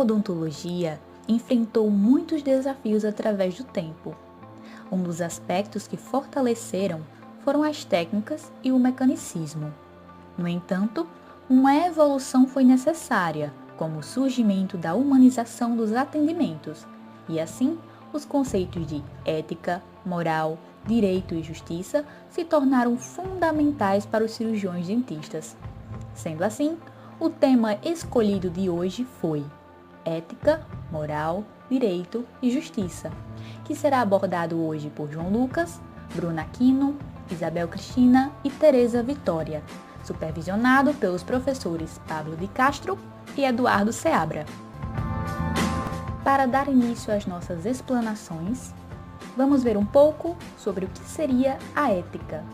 odontologia enfrentou muitos desafios através do tempo. Um dos aspectos que fortaleceram foram as técnicas e o mecanicismo. No entanto, uma evolução foi necessária, como o surgimento da humanização dos atendimentos, e assim, os conceitos de ética, moral, direito e justiça se tornaram fundamentais para os cirurgiões dentistas. Sendo assim, o tema escolhido de hoje foi Ética, Moral, Direito e Justiça, que será abordado hoje por João Lucas, Bruna Aquino, Isabel Cristina e Tereza Vitória, supervisionado pelos professores Pablo de Castro e Eduardo Seabra. Para dar início às nossas explanações, vamos ver um pouco sobre o que seria a ética.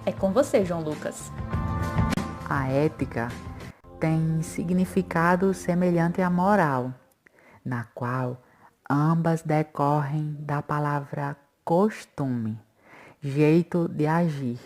É com você, João Lucas. A ética tem significado semelhante à moral, na qual ambas decorrem da palavra costume, jeito de agir.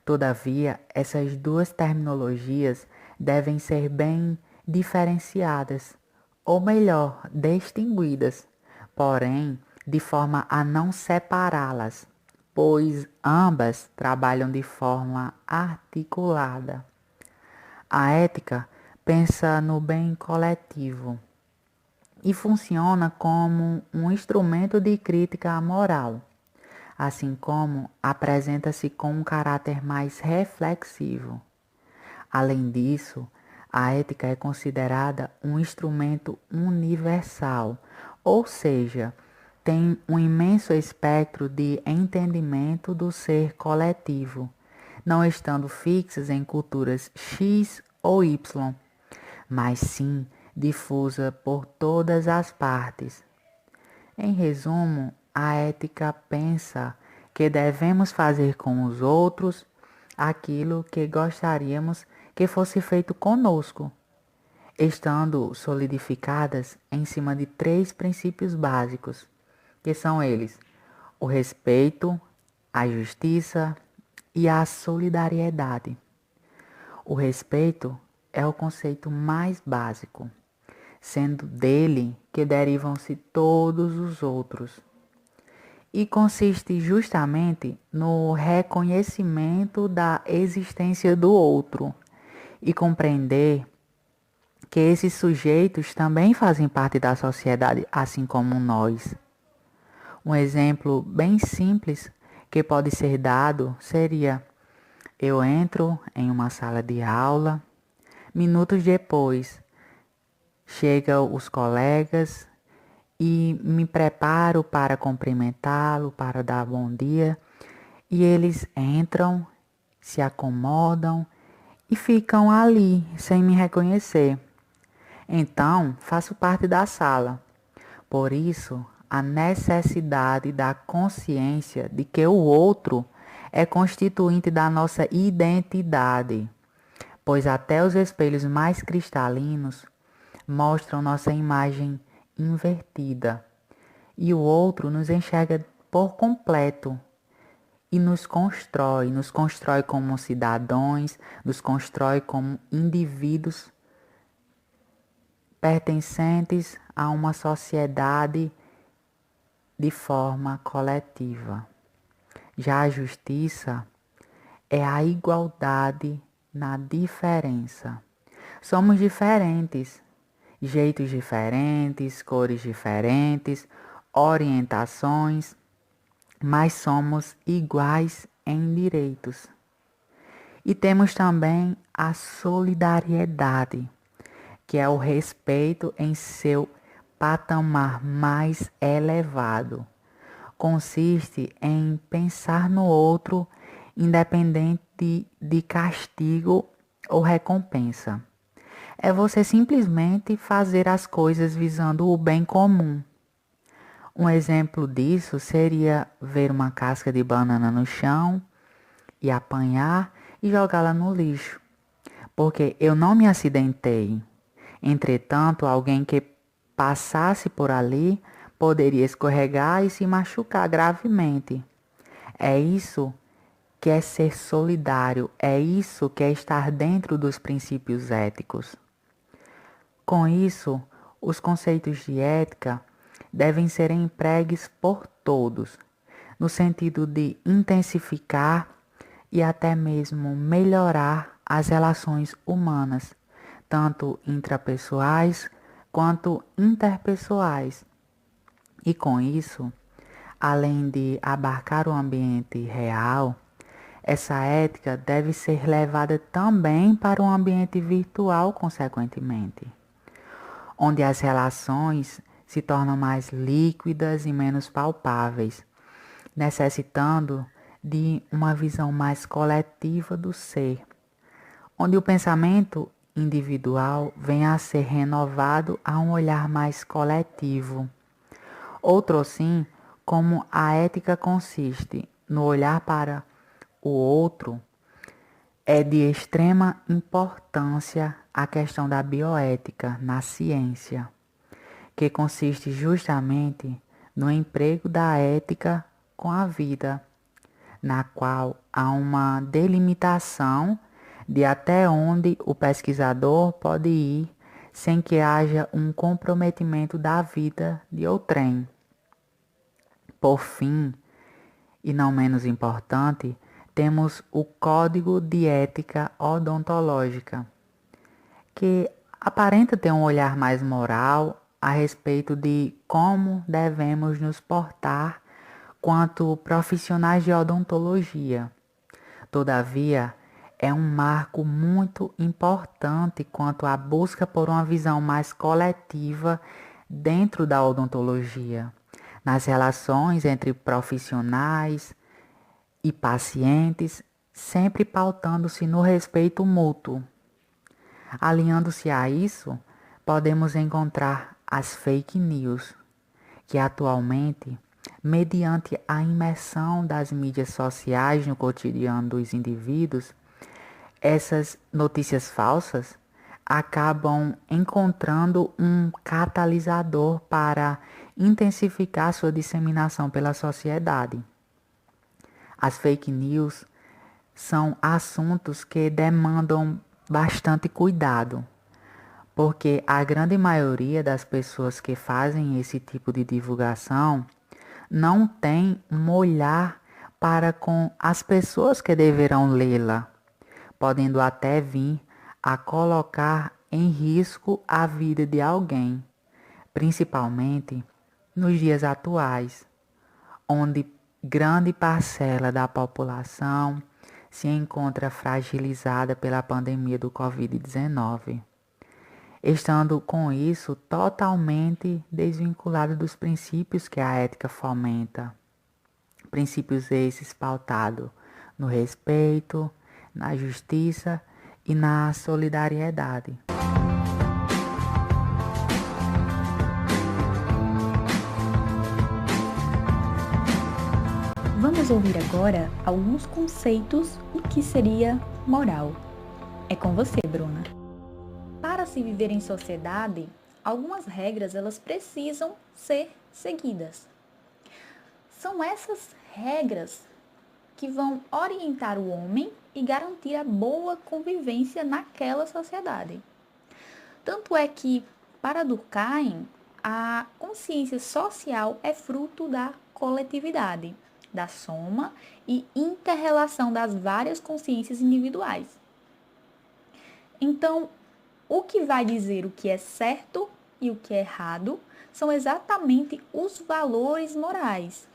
Todavia, essas duas terminologias devem ser bem diferenciadas, ou melhor, distinguidas, porém, de forma a não separá-las, pois ambas trabalham de forma articulada. A ética pensa no bem coletivo e funciona como um instrumento de crítica moral, assim como apresenta-se com um caráter mais reflexivo. Além disso, a ética é considerada um instrumento universal, ou seja, tem um imenso espectro de entendimento do ser coletivo, não estando fixas em culturas X ou Y, mas sim difusa por todas as partes. Em resumo, a ética pensa que devemos fazer com os outros aquilo que gostaríamos que fosse feito conosco, estando solidificadas em cima de 3 princípios básicos, que são eles: o respeito, a justiça e a solidariedade. O respeito é o conceito mais básico, sendo dele que derivam-se todos os outros, e consiste justamente no reconhecimento da existência do outro e compreender que esses sujeitos também fazem parte da sociedade, assim como nós. Um exemplo bem simples que pode ser dado seria: eu entro em uma sala de aula, minutos depois chegam os colegas e me preparo para cumprimentá-lo, para dar bom dia, e eles entram, se acomodam e ficam ali sem me reconhecer. Então, faço parte da sala. Por isso, a necessidade da consciência de que o outro é constituinte da nossa identidade, pois até os espelhos mais cristalinos mostram nossa imagem invertida, e o outro nos enxerga por completo e nos constrói como cidadãos, nos constrói como indivíduos pertencentes a uma sociedade de forma coletiva. Já a justiça é a igualdade na diferença. Somos diferentes, jeitos diferentes, cores diferentes, orientações, mas somos iguais em direitos. E temos também a solidariedade, que é o respeito em seu patamar mais elevado. Consiste em pensar no outro independente de castigo ou recompensa. É você simplesmente fazer as coisas visando o bem comum. Um exemplo disso seria ver uma casca de banana no chão e apanhar e jogá-la no lixo, porque eu não me acidentei. Entretanto, alguém que passasse por ali poderia escorregar e se machucar gravemente. É isso que é ser solidário, é isso que é estar dentro dos princípios éticos. Com isso, Os conceitos de ética devem ser empregues por todos, no sentido de intensificar e até mesmo melhorar as relações humanas, tanto intrapessoais quanto interpessoais. E com isso, além de abarcar o ambiente real, essa ética deve ser levada também para o ambiente virtual, consequentemente, onde as relações se tornam mais líquidas e menos palpáveis, necessitando de uma visão mais coletiva do ser, onde o pensamento individual venha a ser renovado a um olhar mais coletivo. Outro sim, como a ética consiste no olhar para o outro, é de extrema importância a questão da bioética na ciência, que consiste justamente no emprego da ética com a vida, na qual há uma delimitação de até onde o pesquisador pode ir sem que haja um comprometimento da vida de outrem. Por fim, e não menos importante, temos o Código de Ética Odontológica, que aparenta ter um olhar mais moral a respeito de como devemos nos portar quanto profissionais de odontologia. Todavia, é um marco muito importante quanto à busca por uma visão mais coletiva dentro da odontologia, nas relações entre profissionais e pacientes, sempre pautando-se no respeito mútuo. Alinhando-se a isso, podemos encontrar as fake news, que atualmente, mediante a imersão das mídias sociais no cotidiano dos indivíduos, essas notícias falsas acabam encontrando um catalisador para intensificar sua disseminação pela sociedade. As fake news são assuntos que demandam bastante cuidado, porque a grande maioria das pessoas que fazem esse tipo de divulgação não tem um olhar para com as pessoas que deverão lê-la, podendo até vir a colocar em risco a vida de alguém, principalmente nos dias atuais, onde grande parcela da população se encontra fragilizada pela pandemia do Covid-19, estando com isso totalmente desvinculado dos princípios que a ética fomenta. Princípios esses pautados no respeito, na justiça e na solidariedade. Vamos ouvir agora alguns conceitos do que seria moral. É com você, Bruna. Para se viver em sociedade, algumas regras elas precisam ser seguidas. São essas regras que vão orientar o homem e garantir a boa convivência naquela sociedade. Tanto é que, para Durkheim, a consciência social é fruto da coletividade, da soma e inter-relação das várias consciências individuais. Então, o que vai dizer o que é certo e o que é errado são exatamente os valores morais.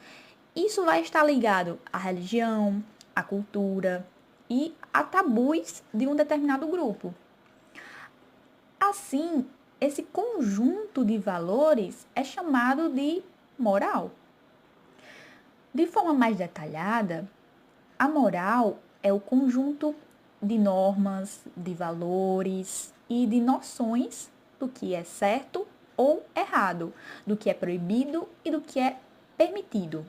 Isso vai estar ligado à religião, à cultura e a tabus de um determinado grupo. Assim, esse conjunto de valores é chamado de moral. De forma mais detalhada, a moral é o conjunto de normas, de valores e de noções do que é certo ou errado, do que é proibido e do que é permitido,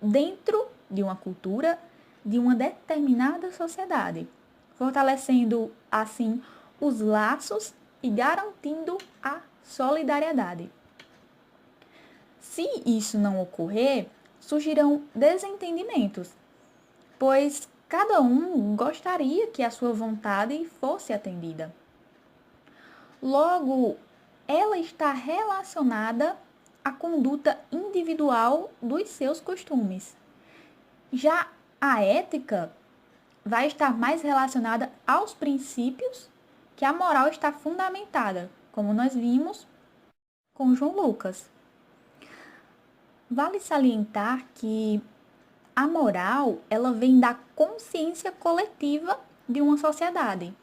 dentro de uma cultura, de uma determinada sociedade, fortalecendo, assim, os laços e garantindo a solidariedade. Se isso não ocorrer, surgirão desentendimentos, pois cada um gostaria que a sua vontade fosse atendida. Logo, ela está relacionada à conduta individual dos seus costumes. Já a ética vai estar mais relacionada aos princípios que a moral está fundamentada, como nós vimos com João Lucas. Vale salientar que a moral, ela vem da consciência coletiva de uma sociedade.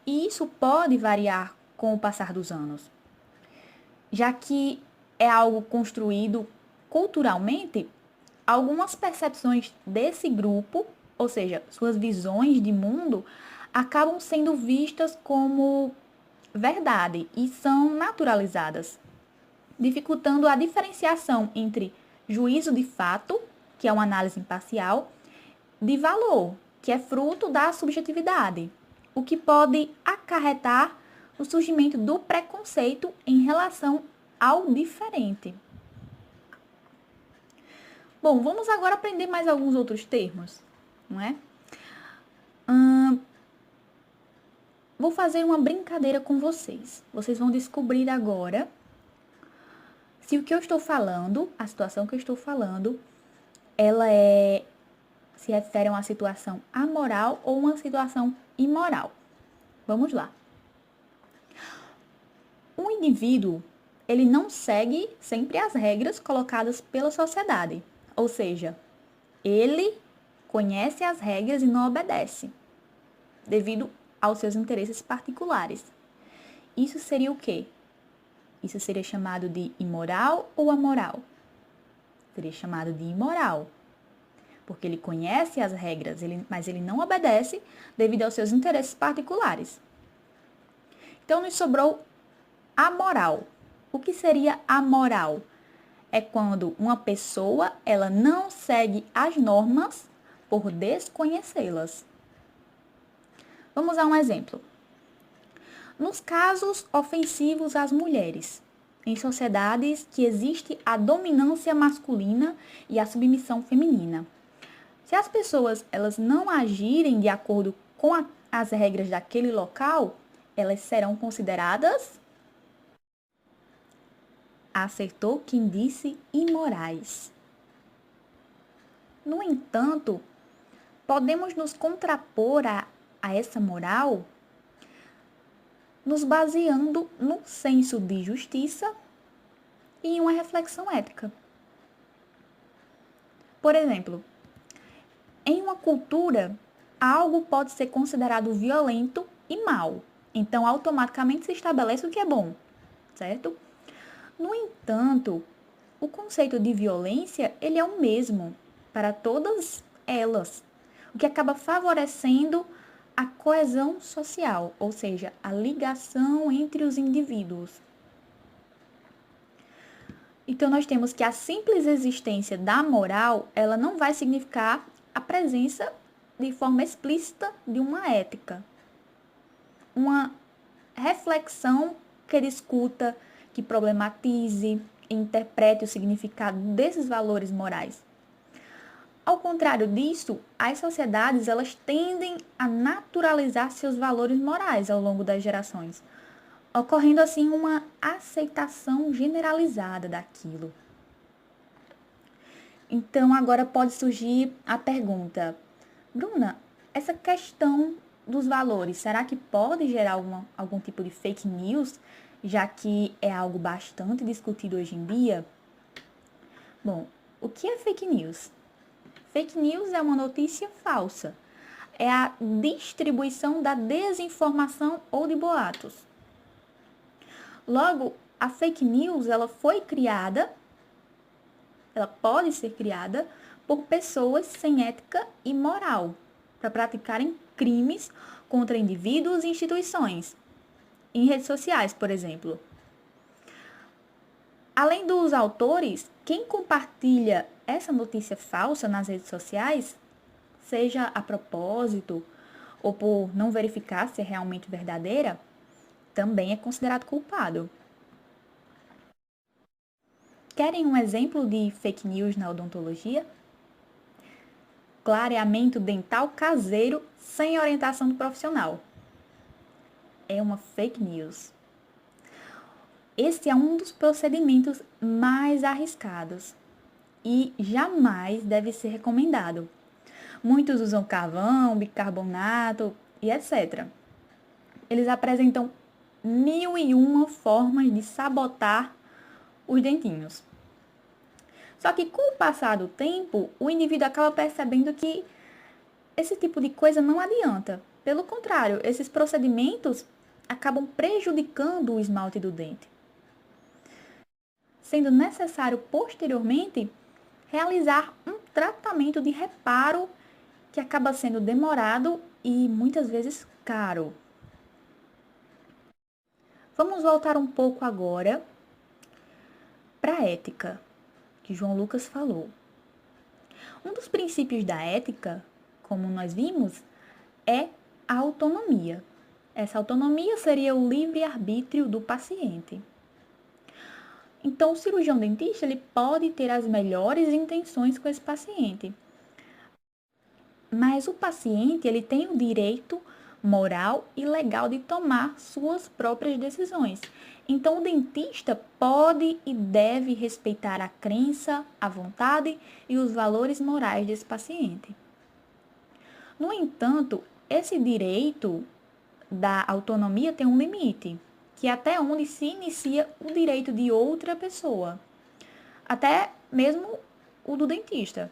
E isso pode variar com o passar dos anos, já que é algo construído culturalmente. Algumas percepções desse grupo, ou seja, suas visões de mundo, acabam sendo vistas como verdade e são naturalizadas, dificultando a diferenciação entre juízo de fato, que é uma análise imparcial, de valor, que é fruto da subjetividade, o que pode acarretar o surgimento do preconceito em relação ao diferente. Bom, vamos agora aprender mais alguns outros termos, não é? Vou fazer uma brincadeira com vocês. Vocês vão descobrir agora se o que eu estou falando, a situação que eu estou falando, ela se refere a uma situação amoral ou uma situação imoral. Vamos lá. Um indivíduo, ele não segue sempre as regras colocadas pela sociedade. Ou seja, ele conhece as regras e não obedece, devido aos seus interesses particulares. Isso seria o quê? Isso seria chamado de imoral ou amoral? Seria chamado de imoral, porque ele conhece as regras, mas ele não obedece devido aos seus interesses particulares. Então, nos sobrou a moral. O que seria a moral? É quando uma pessoa, ela não segue as normas por desconhecê-las. Vamos a um exemplo. Nos casos ofensivos às mulheres, em sociedades que existe a dominância masculina e a submissão feminina. Se as pessoas elas não agirem de acordo com as regras daquele local, elas serão consideradas, acertou quem disse, imorais. No entanto, podemos nos contrapor a essa moral nos baseando no senso de justiça e em uma reflexão ética. Por exemplo, em uma cultura, algo pode ser considerado violento e mal. Então, automaticamente se estabelece o que é bom, certo? No entanto, o conceito de violência, ele é o mesmo para todas elas, o que acaba favorecendo a coesão social, ou seja, a ligação entre os indivíduos. Então, nós temos que a simples existência da moral, ela não vai significar a presença de forma explícita de uma ética. Uma reflexão que discuta, que problematize, interprete o significado desses valores morais. Ao contrário disso, as sociedades elas tendem a naturalizar seus valores morais ao longo das gerações, ocorrendo assim uma aceitação generalizada daquilo. Então, agora pode surgir a pergunta: Bruna, essa questão dos valores, será que pode gerar algum tipo de fake news, já que é algo bastante discutido hoje em dia? Bom, o que é fake news? Fake news é uma notícia falsa. É a distribuição da desinformação ou de boatos. Logo, a fake news, ela pode ser criada por pessoas sem ética e moral, para praticarem crimes contra indivíduos e instituições, em redes sociais, por exemplo. Além dos autores, quem compartilha essa notícia falsa nas redes sociais, seja a propósito ou por não verificar se é realmente verdadeira, também é considerado culpado. Querem um exemplo de fake news na odontologia? Clareamento dental caseiro sem orientação do profissional. É uma fake news. Esse é um dos procedimentos mais arriscados e jamais deve ser recomendado. Muitos usam carvão, bicarbonato e etc. Eles apresentam 1001 formas de sabotar os dentinhos. Só que com o passar do tempo, o indivíduo acaba percebendo que esse tipo de coisa não adianta. Pelo contrário, esses procedimentos acabam prejudicando o esmalte do dente, sendo necessário posteriormente realizar um tratamento de reparo que acaba sendo demorado e muitas vezes caro. Vamos voltar um pouco agora para a ética, que João Lucas falou. Um dos princípios da ética, como nós vimos, é a autonomia. Essa autonomia seria o livre-arbítrio do paciente. Então, o cirurgião dentista ele pode ter as melhores intenções com esse paciente, mas o paciente ele tem o direito moral e legal de tomar suas próprias decisões. Então, o dentista pode e deve respeitar a crença, a vontade e os valores morais desse paciente. No entanto, esse direito da autonomia tem um limite, que é até onde se inicia o direito de outra pessoa, até mesmo o do dentista.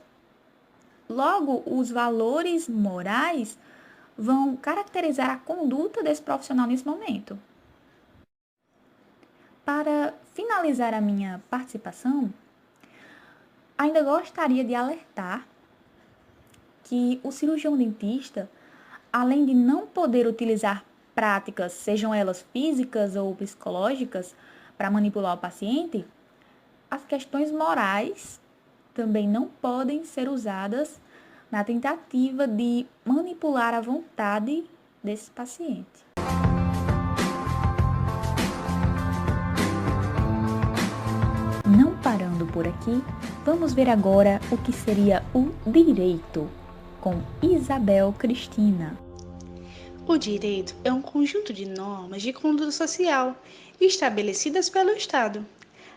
Logo, os valores morais vão caracterizar a conduta desse profissional nesse momento. Para finalizar a minha participação, ainda gostaria de alertar que o cirurgião dentista, além de não poder utilizar práticas, sejam elas físicas ou psicológicas, para manipular o paciente, as questões morais também não podem ser usadas na tentativa de manipular a vontade desse paciente. Não parando por aqui, vamos ver agora o que seria o direito, com Isabel Cristina. O direito é um conjunto de normas de conduta social estabelecidas pelo Estado,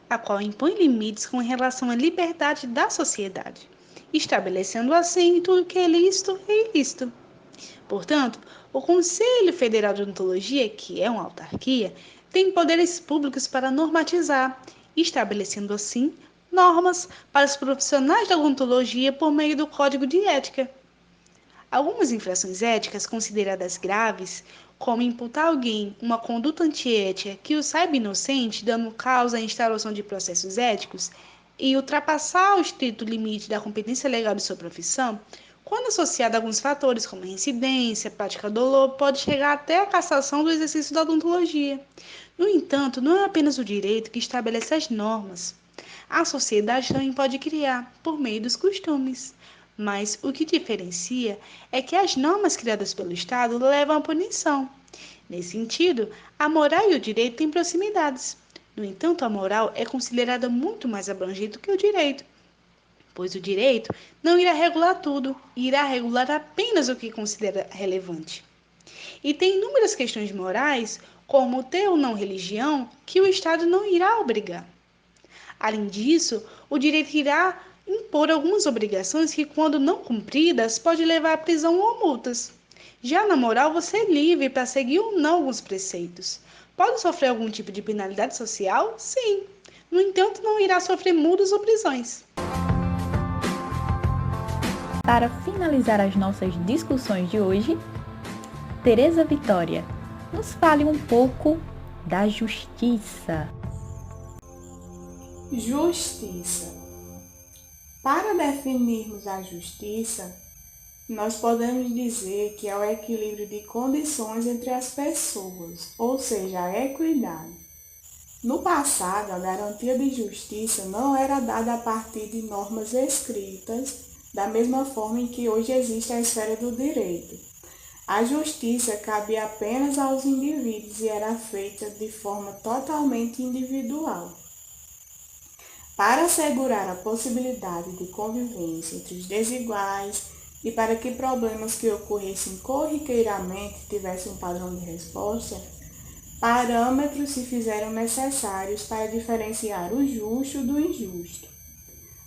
a qual impõe limites com relação à liberdade da sociedade, estabelecendo assim tudo que é lícito e ilícito. Portanto, o Conselho Federal de Odontologia, que é uma autarquia, tem poderes públicos para normatizar, estabelecendo assim normas para os profissionais da odontologia por meio do Código de Ética. Algumas infrações éticas consideradas graves, como imputar a alguém uma conduta antiética que o saiba inocente, dando causa à instauração de processos éticos, e ultrapassar o estrito limite da competência legal de sua profissão, quando associada a alguns fatores como reincidência, prática dolosa, pode chegar até a cassação do exercício da odontologia. No entanto, não é apenas o direito que estabelece as normas. A sociedade também pode criar, por meio dos costumes. Mas o que diferencia é que as normas criadas pelo Estado levam à punição. Nesse sentido, a moral e o direito têm proximidades. No entanto, a moral é considerada muito mais abrangente do que o direito, pois o direito não irá regular tudo, irá regular apenas o que considera relevante. E tem inúmeras questões morais, como ter ou não religião, que o Estado não irá obrigar. Além disso, o direito irá impor algumas obrigações que, quando não cumpridas, pode levar à prisão ou multas. Já na moral, você é livre para seguir ou não alguns preceitos. Pode sofrer algum tipo de penalidade social? Sim. No entanto, não irá sofrer multas ou prisões. Para finalizar as nossas discussões de hoje, Tereza Vitória, nos fale um pouco da justiça. Justiça. Para definirmos a justiça, nós podemos dizer que é o equilíbrio de condições entre as pessoas, ou seja, a equidade. No passado, a garantia de justiça não era dada a partir de normas escritas, da mesma forma em que hoje existe a esfera do direito. A justiça cabia apenas aos indivíduos e era feita de forma totalmente individual. Para assegurar a possibilidade de convivência entre os desiguais e para que problemas que ocorressem corriqueiramente tivessem um padrão de resposta, Parâmetros se fizeram necessários para diferenciar o justo do injusto.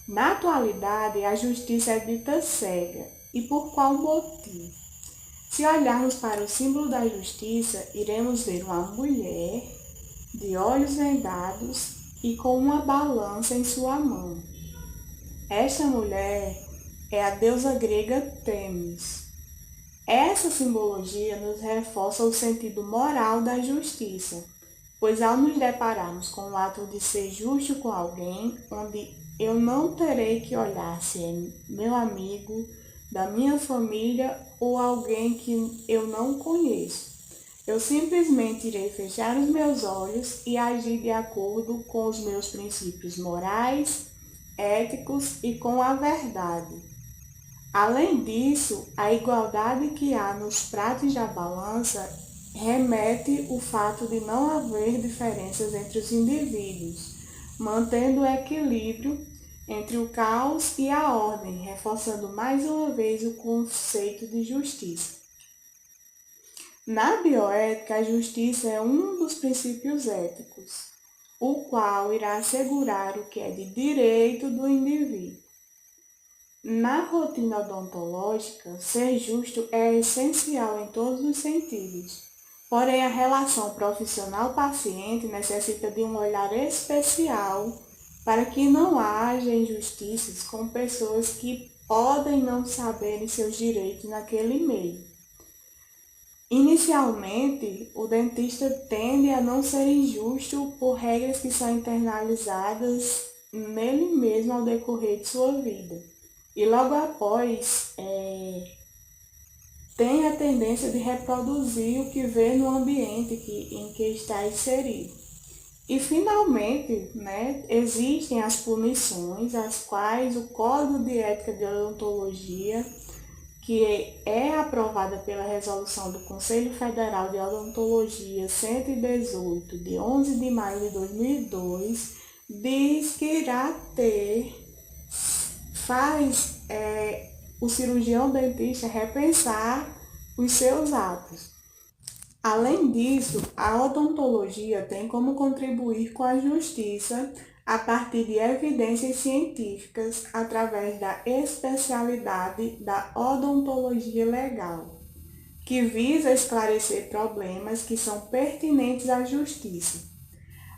Na atualidade, a justiça é dita cega. E por qual motivo? Se olharmos para o símbolo da justiça, iremos ver uma mulher de olhos vendados e com uma balança em sua mão. Esta mulher é a deusa grega Têmis. Essa simbologia nos reforça o sentido moral da justiça, pois ao nos depararmos com o ato de ser justo com alguém, onde eu não terei que olhar se é meu amigo, da minha família ou alguém que eu não conheço. Eu simplesmente irei fechar os meus olhos e agir de acordo com os meus princípios morais, éticos e com a verdade. Além disso, a igualdade que há nos pratos da balança remete o fato de não haver diferenças entre os indivíduos, mantendo o equilíbrio entre o caos e a ordem, reforçando mais uma vez o conceito de justiça. Na bioética, a justiça é um dos princípios éticos, o qual irá assegurar o que é de direito do indivíduo. Na rotina odontológica, ser justo é essencial em todos os sentidos, porém a relação profissional-paciente necessita de um olhar especial para que não haja injustiças com pessoas que podem não saberem seus direitos naquele meio. Inicialmente, o dentista tende a não ser injusto por regras que são internalizadas nele mesmo ao decorrer de sua vida. E logo após, tem a tendência de reproduzir o que vê no ambiente em que está inserido. E, finalmente, existem as punições, as quais o Código de Ética de Odontologia, que é aprovada pela resolução do Conselho Federal de Odontologia 118, de 11 de maio de 2002, diz que faz o cirurgião dentista repensar os seus atos. Além disso, a odontologia tem como contribuir com a justiça a partir de evidências científicas através da especialidade da odontologia legal, que visa esclarecer problemas que são pertinentes à justiça.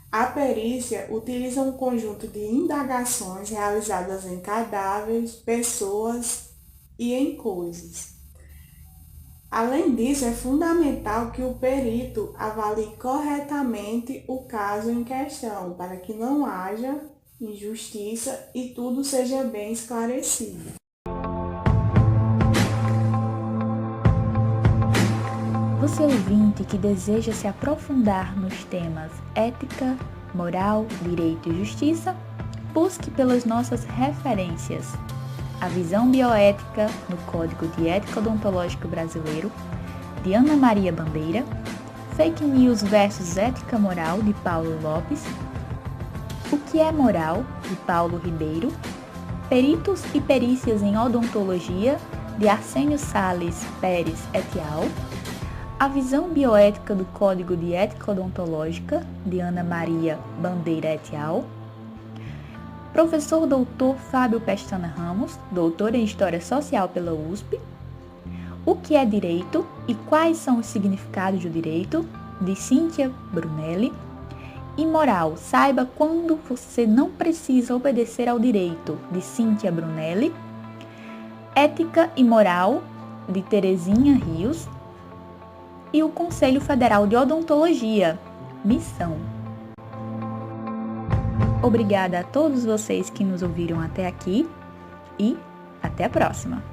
A perícia utiliza um conjunto de indagações realizadas em cadáveres, pessoas e em coisas. Além disso, é fundamental que o perito avalie corretamente o caso em questão, para que não haja injustiça e tudo seja bem esclarecido. Você ouvinte que deseja se aprofundar nos temas ética, moral, direito e justiça, busque pelas nossas referências. A Visão Bioética no Código de Ética Odontológico Brasileiro, de Ana Maria Bandeira, Fake News versus Ética Moral, de Paulo Lopes, O que é Moral, de Paulo Ribeiro, Peritos e Perícias em Odontologia, de Arsênio Sales Pérez et al., A Visão Bioética do Código de Ética Odontológica, de Ana Maria Bandeira et al., Professor Dr. Fábio Pestana Ramos, doutor em História Social pela USP, O que é Direito e quais são os significados do direito, de Cíntia Brunelli, e Moral, saiba quando você não precisa obedecer ao direito, de Cíntia Brunelli, Ética e Moral, de Terezinha Rios, e o Conselho Federal de Odontologia, Missão. Obrigada a todos vocês que nos ouviram até aqui e até a próxima!